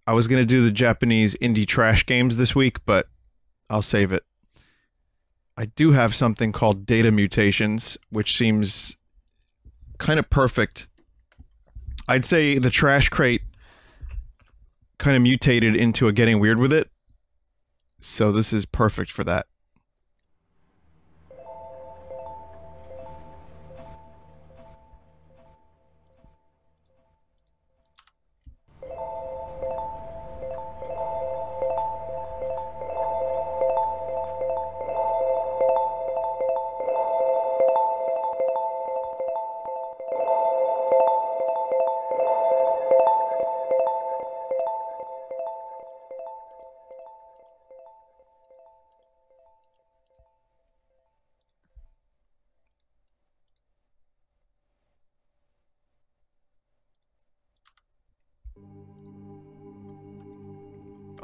I was gonna do the Japanese indie trash games this week, but I'll save it. I do have something called Data Mutations, which seems kind of perfect. I'd say the trash crate kind of mutated into a getting weird with it, so this is perfect for that.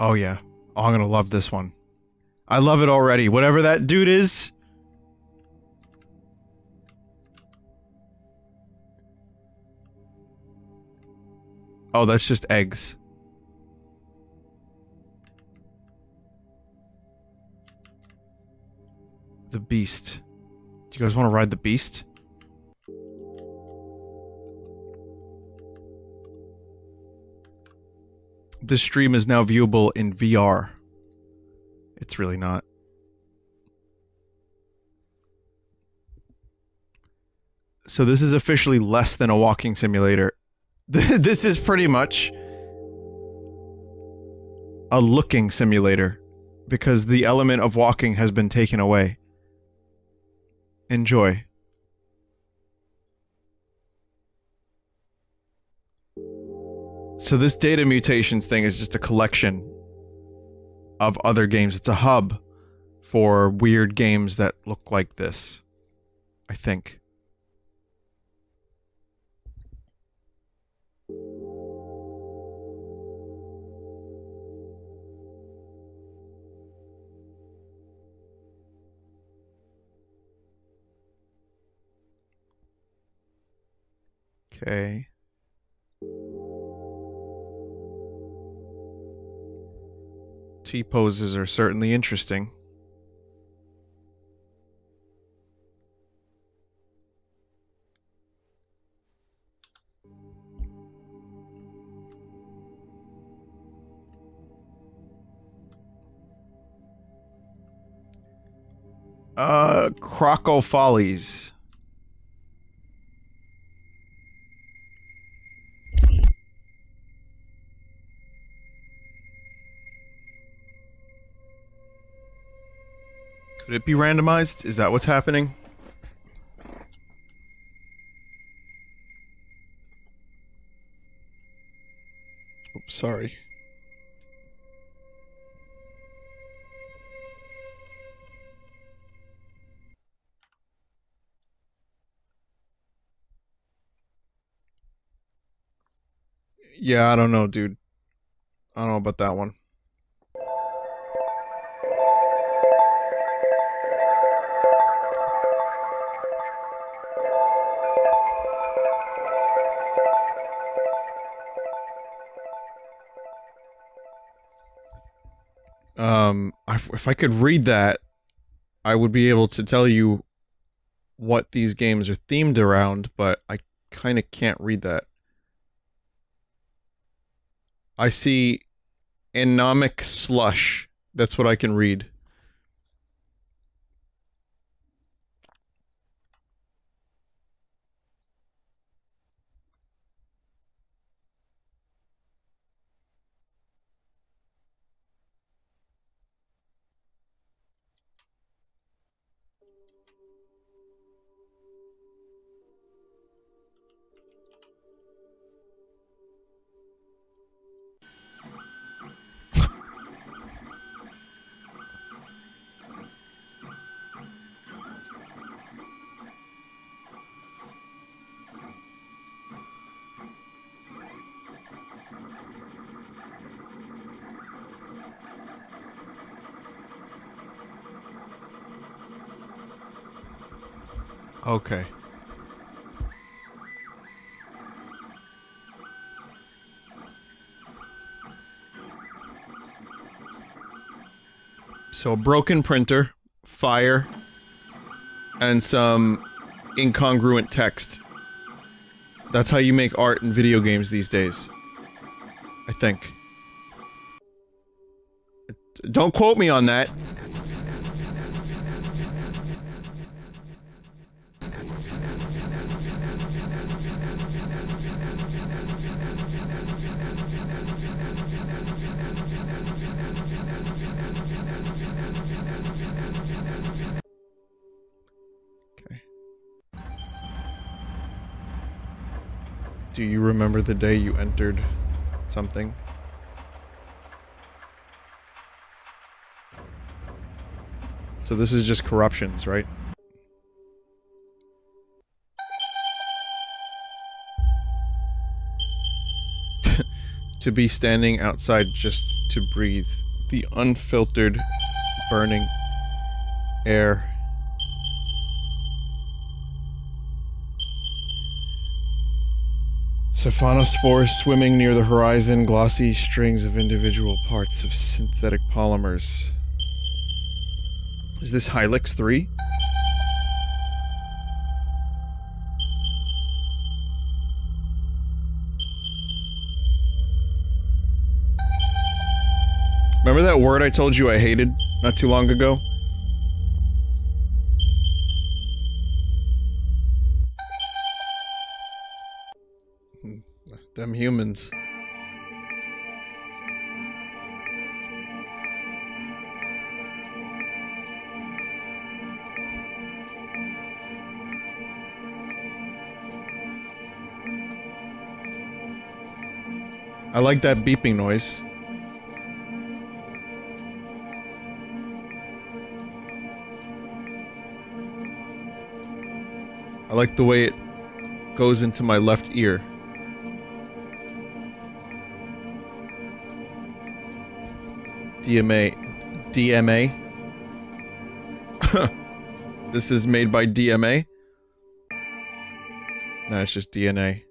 Oh yeah. Oh, I'm gonna love this one. I love it already. Whatever that dude is. Oh, that's just eggs. The beast. Do you guys want to ride the beast? This stream is now viewable in VR. It's really not. So this is officially less than a walking simulator. This is pretty much a looking simulator, because the element of walking has been taken away. Enjoy. So this Data Mutations thing is just a collection of other games. It's a hub for weird games that look like this, I think. Okay. T-poses are certainly interesting. Croco Follies. Could it be randomized? Is that what's happening? Oops, sorry. Yeah, I don't know, dude. I don't know about that one. If I could read that, I would be able to tell you what these games are themed around, but I kind of can't read that. I see anomic slush. That's what I can read. Okay. So a broken printer, fire, and some incongruent text. That's how you make art in video games these days. I think. Don't quote me on that. Okay. Do you remember the day you entered something? So this is just corruptions, right? To be standing outside just to breathe the unfiltered, burning air. Cephalospores swimming near the horizon, glossy strings of individual parts of synthetic polymers. Is this Hylix 3? Remember that word I told you I hated not too long ago? Them humans. I like that beeping noise. I like the way it goes into my left ear. DMA. DMA? This is made by DMA? Nah, it's just DNA.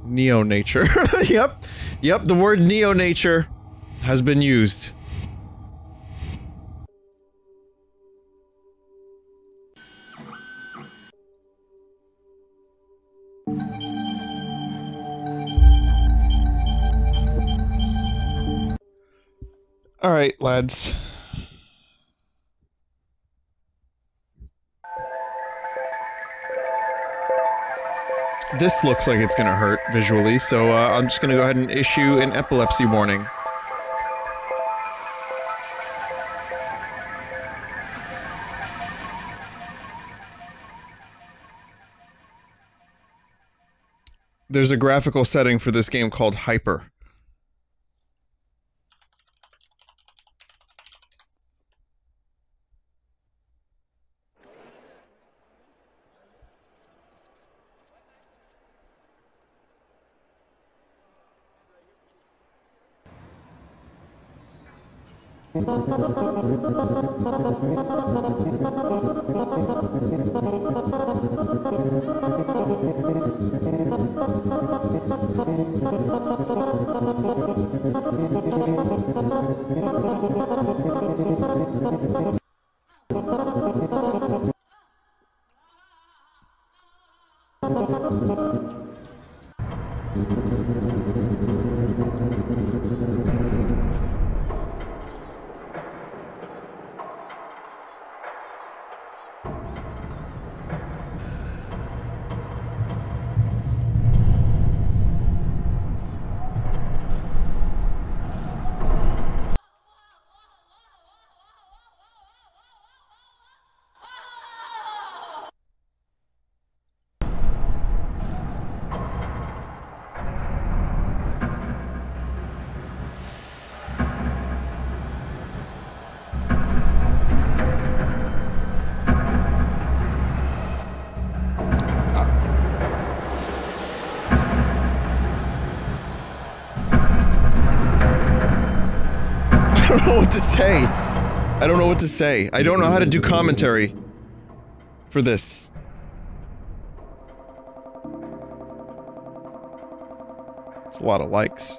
Neo-nature. Yep. Yep, the word neo-nature has been used. Alright, lads. This looks like it's gonna hurt visually, so I'm just gonna go ahead and issue an epilepsy warning. There's a graphical setting for this game called Hyper. I don't know what to say. I don't know what to say. I don't know how to do commentary for this. It's a lot of likes.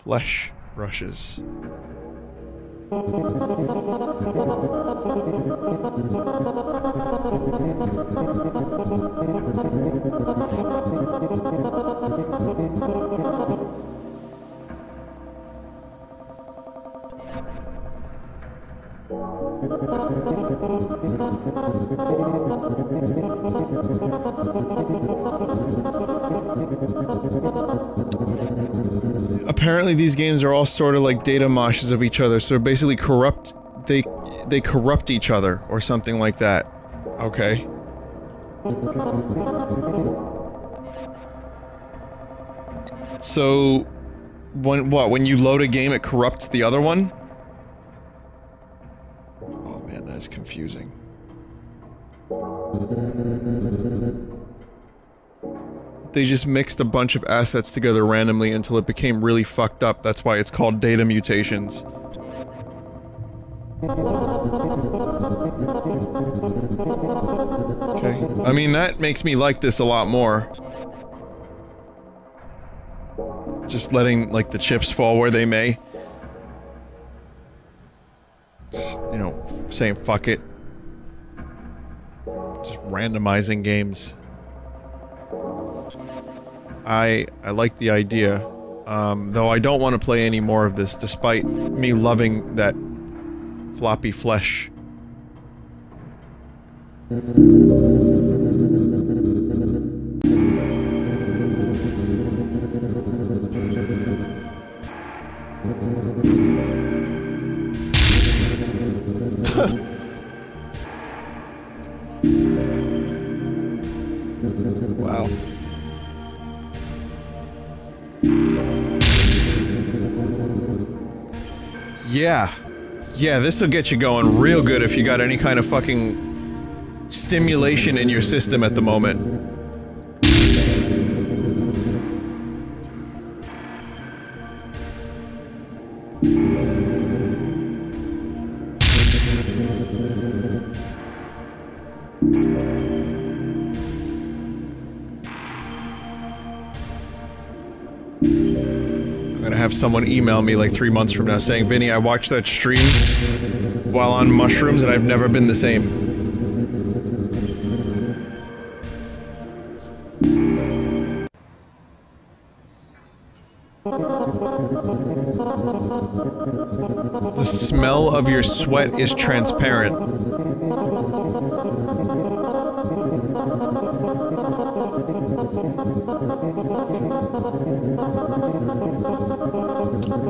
Flesh brushes. Apparently these games are all sort of like data moshes of each other, so basically corrupt, they corrupt each other, or something like that. Okay. So, when you load a game it corrupts the other one? Oh man, that's confusing. They just mixed a bunch of assets together randomly until it became really fucked up. That's why it's called data mutations. Okay. I mean, that makes me like this a lot more. Just letting, like, the chips fall where they may. Just, you know, saying fuck it. Just randomizing games. I like the idea, though I don't want to play any more of this, despite me loving that floppy flesh. Wow. Yeah. Yeah, this'll get you going real good if you got any kind of fucking stimulation in your system at the moment. I'm gonna have someone email me like 3 months from now saying, Vinny, I watched that stream while on mushrooms and I've never been the same. The smell of your sweat is transparent.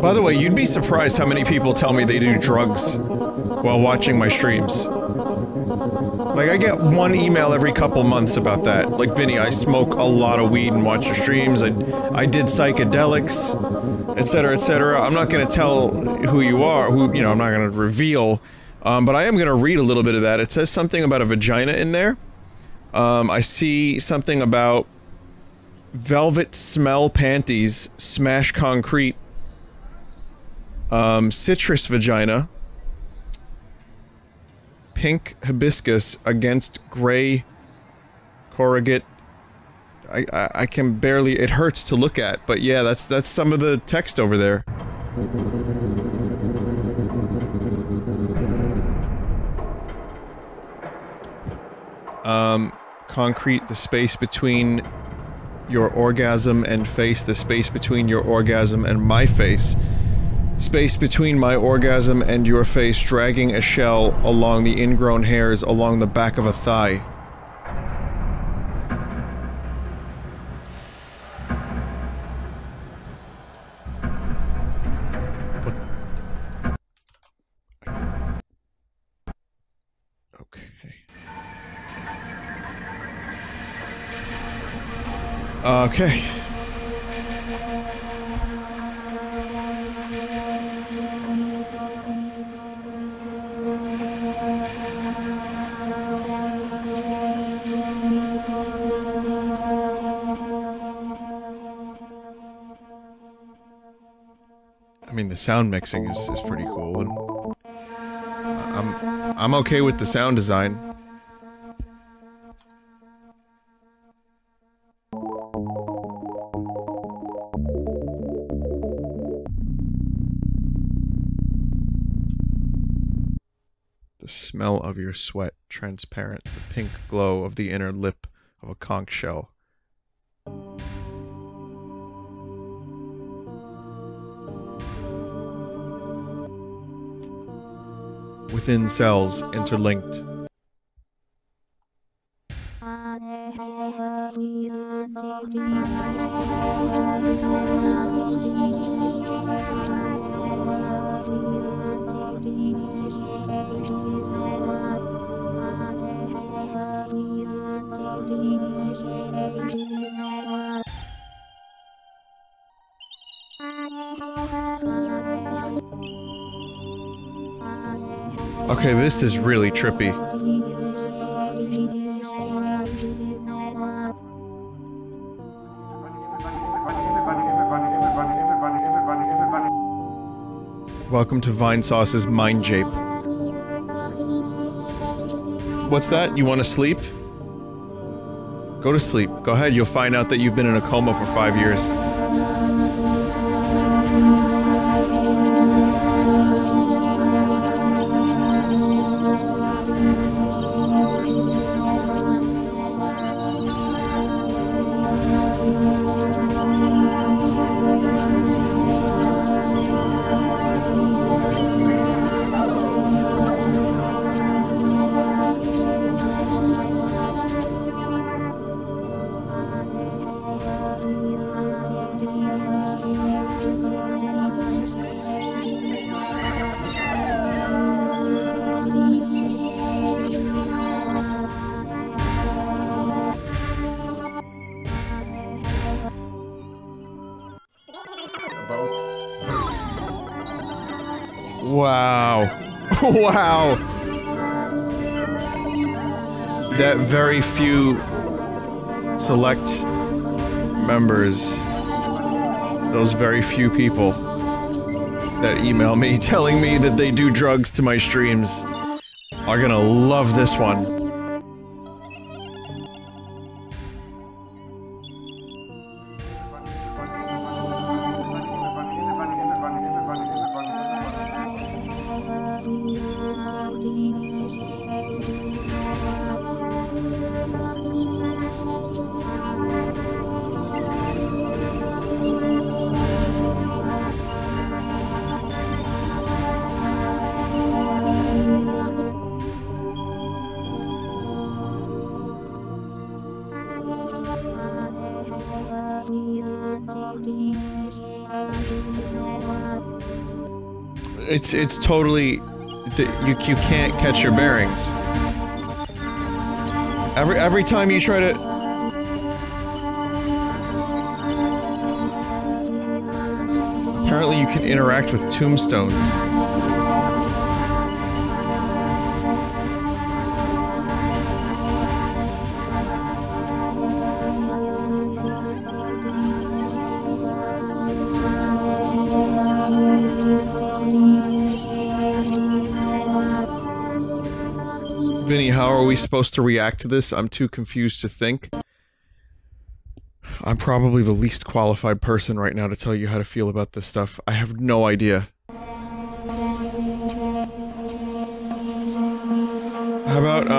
By the way, you'd be surprised how many people tell me they do drugs while watching my streams. Like, I get one email every couple months about that. Like, Vinny, I smoke a lot of weed and watch your streams. I did psychedelics, etc., etc. I'm not gonna tell who you are, you know, I'm not gonna reveal, but I am gonna read a little bit of that. It says something about a vagina in there. I see something about velvet smell panties, smash concrete, citrus vagina, pink hibiscus against gray corrugate. I can barely, it hurts to look at, but yeah, that's some of the text over there. Concrete, the space between your orgasm and face, the space between your orgasm and my face. Space between my orgasm and your face, dragging a shell along the ingrown hairs along the back of a thigh. Okay. I mean, the sound mixing is pretty cool, and I'm okay with the sound design. The smell of your sweat, transparent, the pink glow of the inner lip of a conch shell. Within cells, interlinked. Okay, this is really trippy. Welcome to Vinesauce's Mind Jape. What's that? You want to sleep? Go to sleep. Go ahead, you'll find out that you've been in a coma for 5 years. Wow. Wow. That very few select members, those very few people that email me telling me that they do drugs to my streams are gonna love this one. It's totally, you can't catch your bearings. Every time you try to... Apparently you can interact with tombstones. Vinny, how are we supposed to react to this? I'm too confused to think. I'm probably the least qualified person right now to tell you how to feel about this stuff. I have no idea. How about,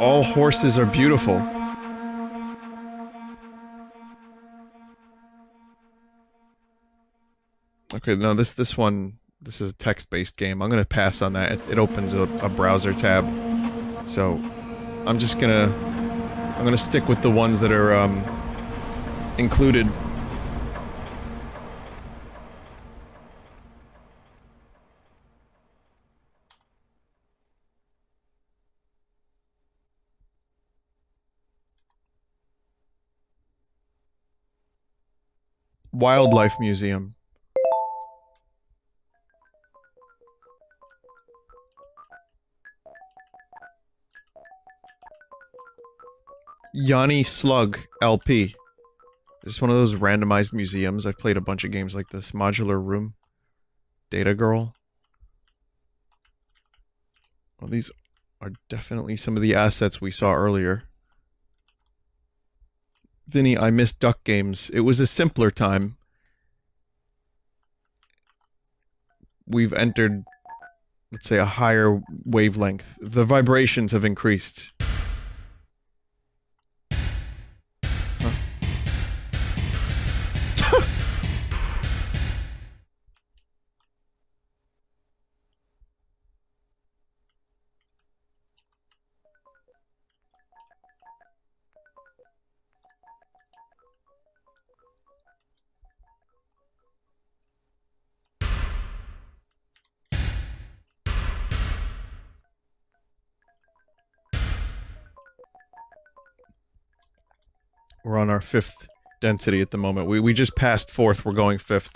all horses are beautiful? Okay, no, this one, this is a text-based game. I'm gonna pass on that. It opens a browser tab. So, I'm gonna stick with the ones that are, included. Wildlife Museum. Yanni Slug LP. Is this one of those randomized museums? I've played a bunch of games like this. Modular Room. Data Girl. Well, these are definitely some of the assets we saw earlier. Vinny, I miss duck games. It was a simpler time. We've entered let's say, a higher wavelength. The vibrations have increased. Huh. We're on our 5th density at the moment. We just passed 4th, we're going 5th.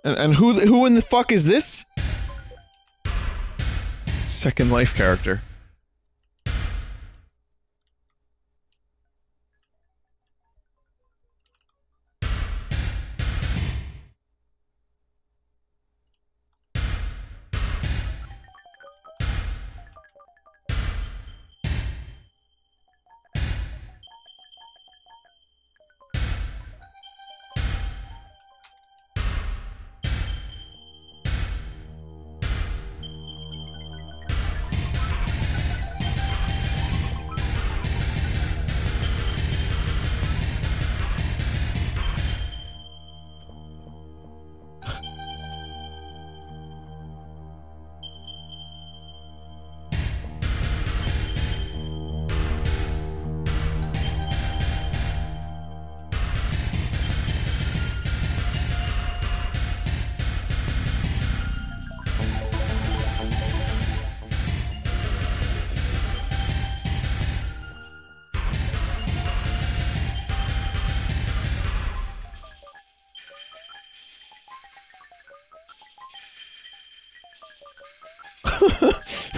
And who in the fuck is this? Second Life character.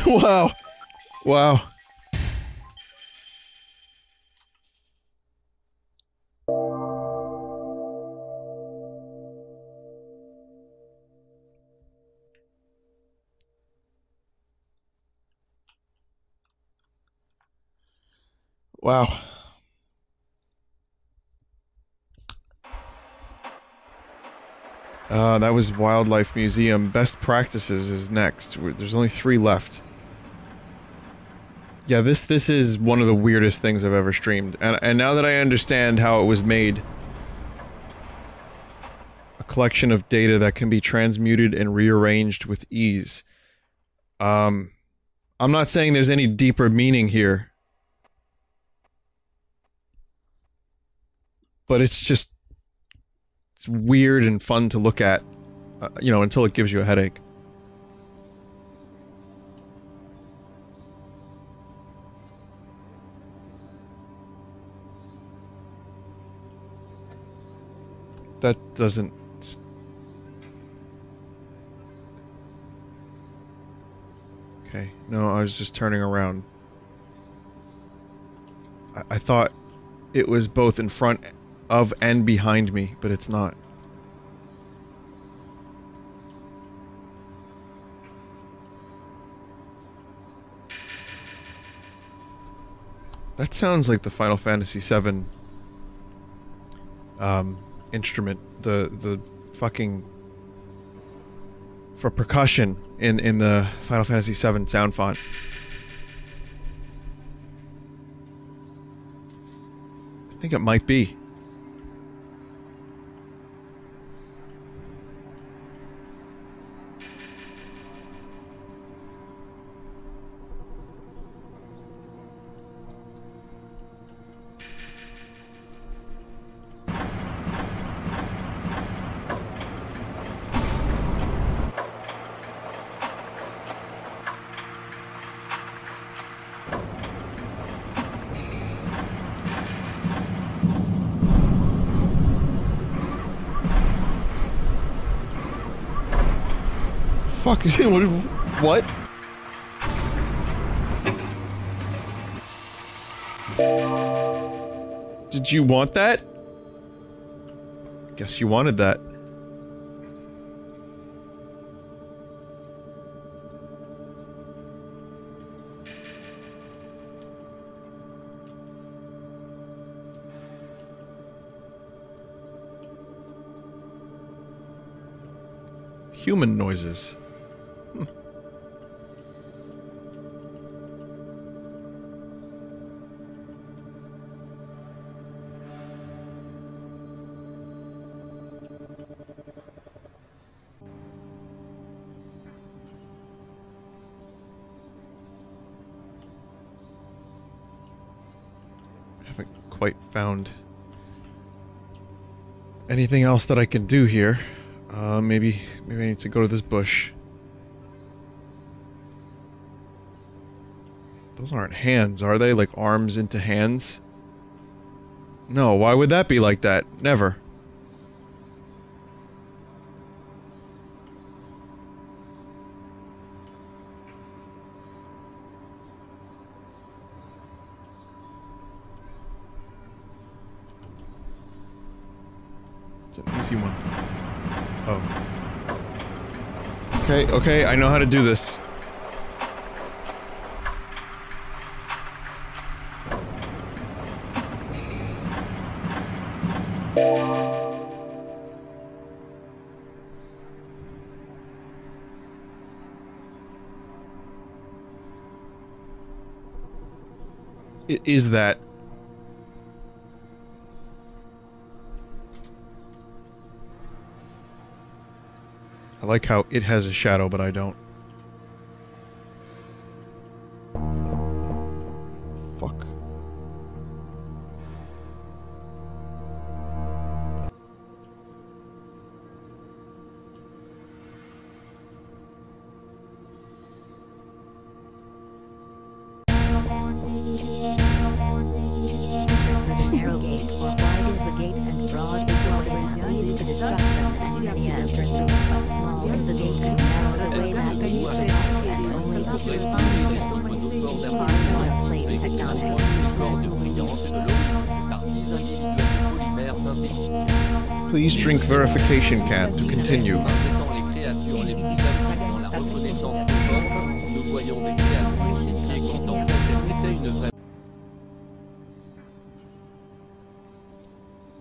Wow. Wow. Wow. That was Wildlife Museum. Best Practices is next. There's only 3 left. Yeah, this is one of the weirdest things I've ever streamed. And now that I understand how it was made, a collection of data that can be transmuted and rearranged with ease. I'm not saying there's any deeper meaning here. But it's just... it's weird and fun to look at, you know, until it gives you a headache. That doesn't... Okay, no, I was just turning around. I thought it was both in front of and behind me, but it's not. That sounds like the Final Fantasy VII instrument, the fucking for percussion in the Final Fantasy VII sound font. I think it might be. Fuck is it? What? Did you want that? Guess you wanted that. Human noises. Haven't quite found anything else that I can do here. Maybe I need to go to this bush. Those aren't hands, are they? Like arms into hands? No, why would that be like that? Never. It's an easy one. Oh. Okay, I know how to do this. It is that. I like how it has a shadow, but I don't. Fuck. Please drink verification can to continue.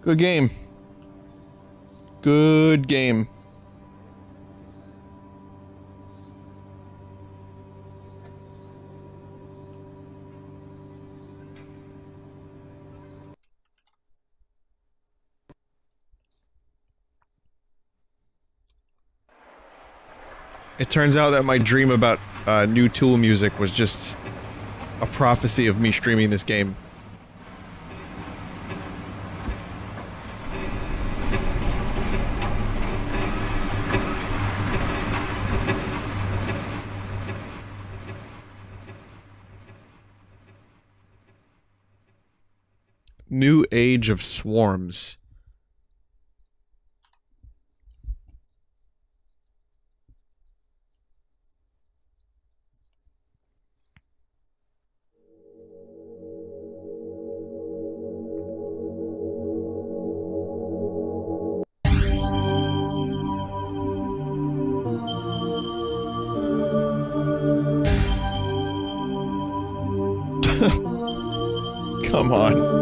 Good game. Good game. It turns out that my dream about new Tool music was just a prophecy of me streaming this game. New Age of Swarms. Come on.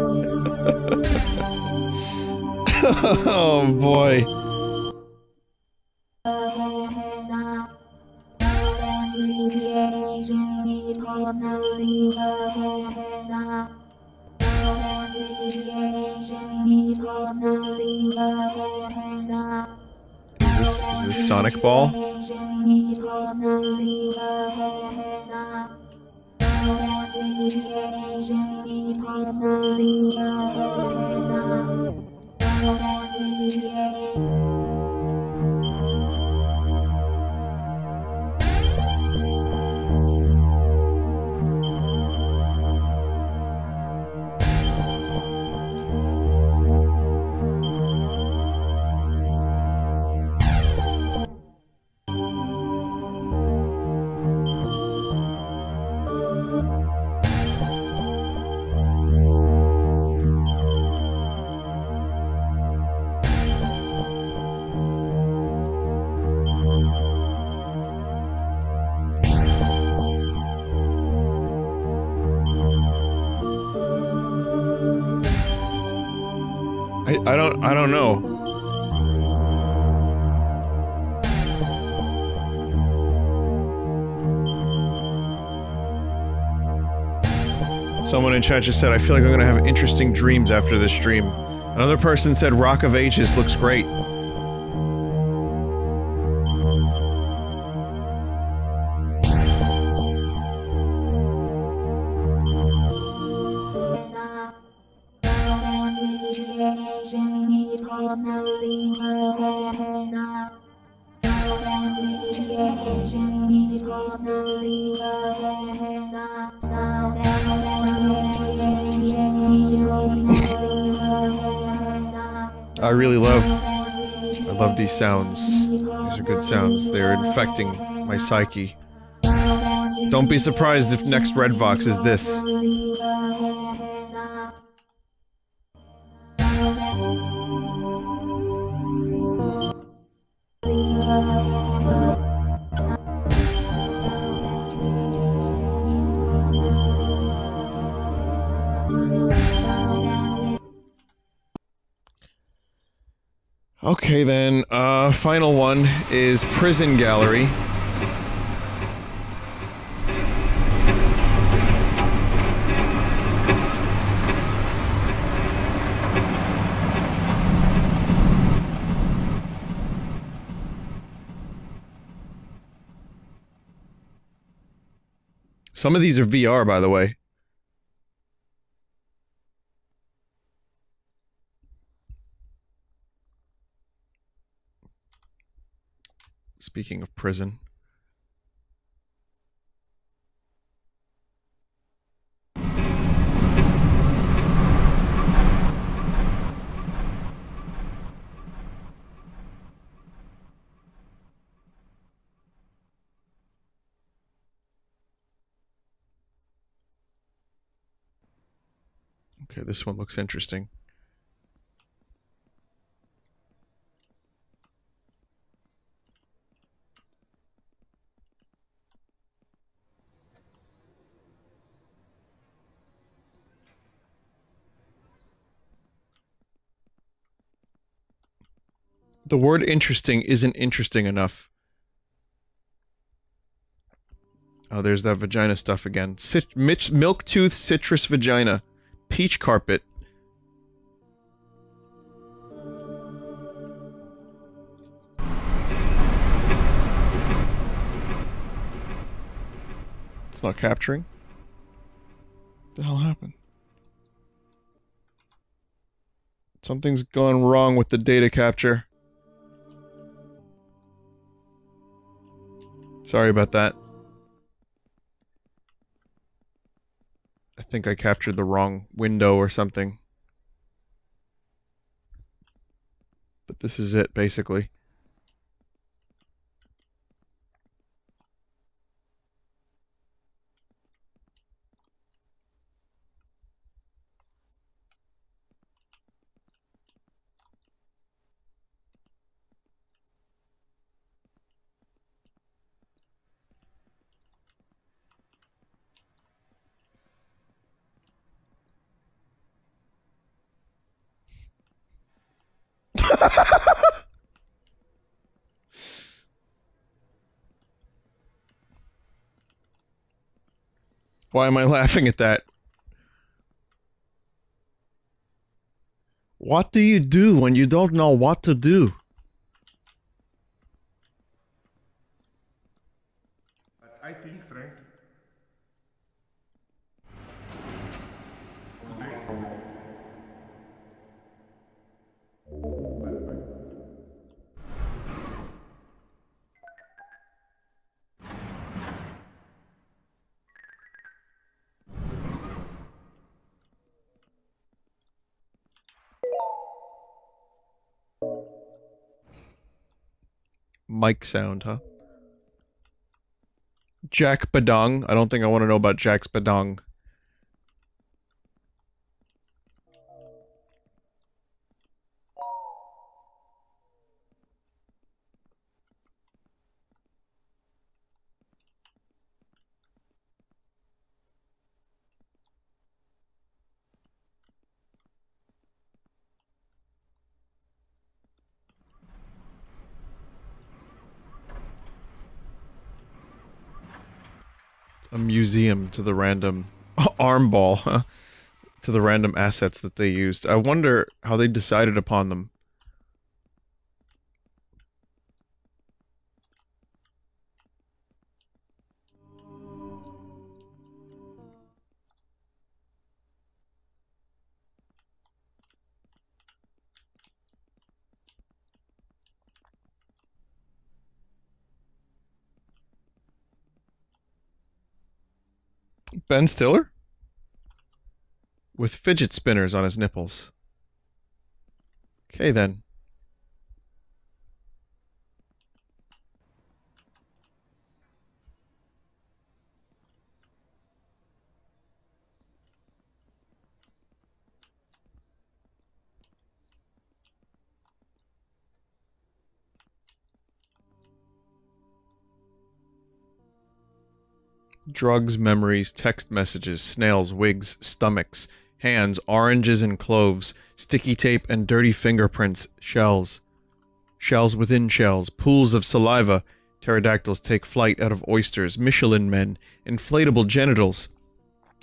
Oh boy. Is this Sonic Ball? I don't know. Someone in chat just said, I feel like I'm gonna have interesting dreams after this stream. Another person said Rock of Ages looks great. I love these sounds. These are good sounds. They're infecting my psyche. Don't be surprised if next Red Vox is this. Okay then, final one is Prison Gallery. Some of these are VR, by the way. Speaking of prison. Okay, this one looks interesting. The word interesting isn't interesting enough. Oh, there's that vagina stuff again. Milk tooth citrus vagina. Peach carpet. It's not capturing. What the hell happened? Something's gone wrong with the data capture. Sorry about that. I think I captured the wrong window or something. But this is it, basically. Why am I laughing at that? What do you do when you don't know what to do? I think, Frank. Mic sound, huh? Jack Badong. I don't think I want to know about Jack's Badong. A museum to the random arm ball, huh? To the random assets that they used. I wonder how they decided upon them. Ben Stiller? With fidget spinners on his nipples. Okay, then. Drugs, memories, text messages, snails, wigs, stomachs, hands, oranges and cloves, sticky tape and dirty fingerprints, shells. Shells within shells, pools of saliva, pterodactyls take flight out of oysters, Michelin men, inflatable genitals.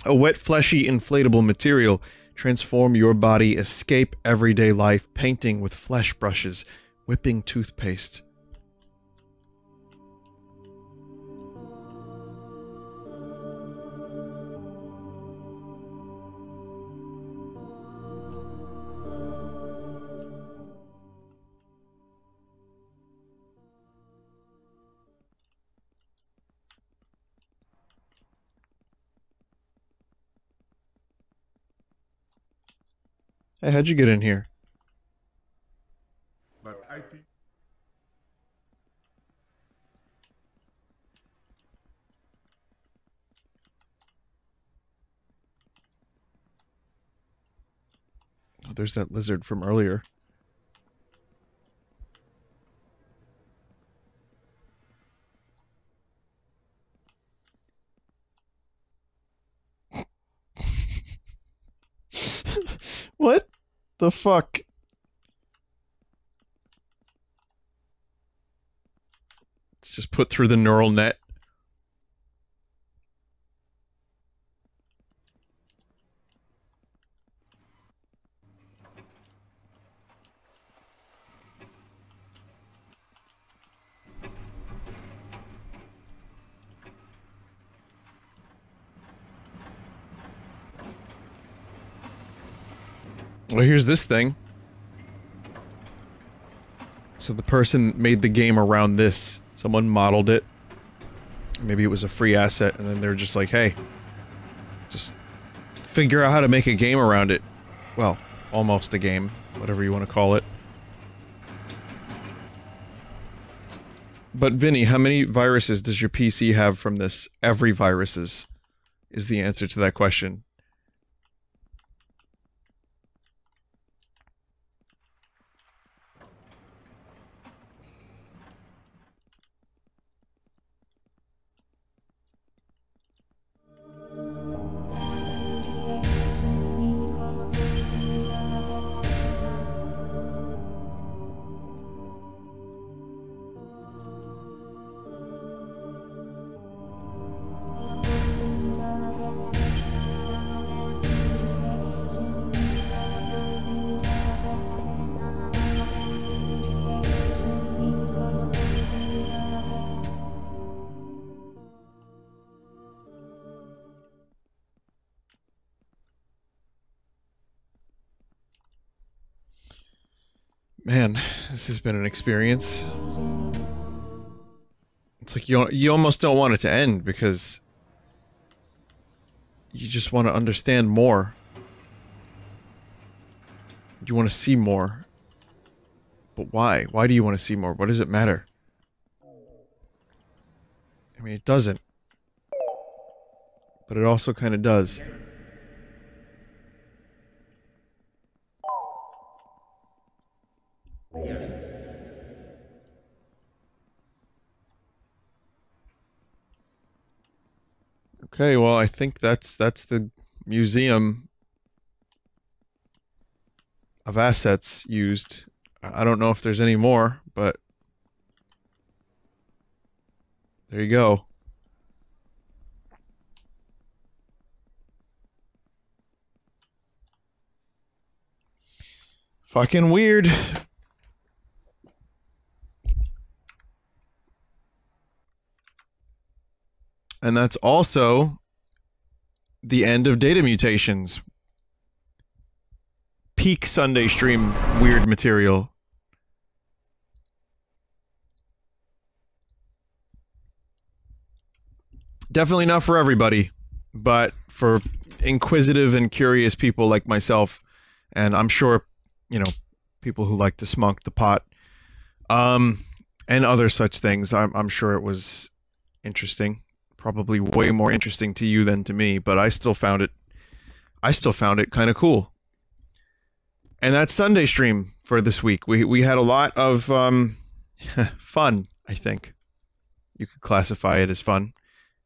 A wet, fleshy, inflatable material, transform your body, escape everyday life, painting with flesh brushes, whipping toothpaste. Hey, how'd you get in here? But I think Oh, there's that lizard from earlier. What the fuck? It's just put through the neural net. Well, here's this thing. So the person made the game around this. Someone modeled it. Maybe it was a free asset, and then they're just like, hey, just figure out how to make a game around it. Well, almost a game, whatever you want to call it. But Vinny, how many viruses does your PC have from this? Every viruses is the answer to that question. Man, this has been an experience. It's like you almost don't want it to end because you just want to understand more. You want to see more. But why? Why do you want to see more? What does it matter? I mean, it doesn't. But it also kind of does. Okay, well, I think that's the museum of assets used. I don't know if there's any more, but there you go. Fucking weird. And that's also the end of Data Mutations. Peak Sunday stream weird material. Definitely not for everybody, but for inquisitive and curious people like myself, and I'm sure, you know, people who like to smunk the pot, and other such things. I'm sure it was interesting. Probably way more interesting to you than to me, but I still found it kind of cool. And that's Sunday stream for this week. We had a lot of fun, I think. You could classify it as fun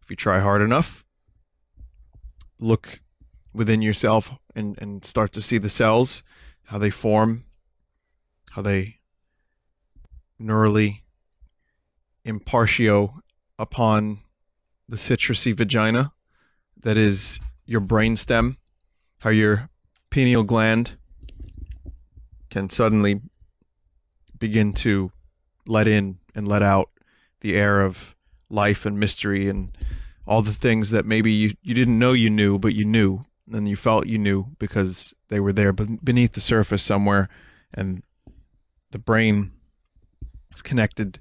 if you try hard enough. Look within yourself and start to see the cells, how they form, how they neurally impartio upon the citrusy vagina that is your brainstem, how your pineal gland can suddenly begin to let in and let out the air of life and mystery and all the things that maybe you didn't know you knew, but you knew, and you felt you knew because they were there beneath the surface somewhere, and the brain is connected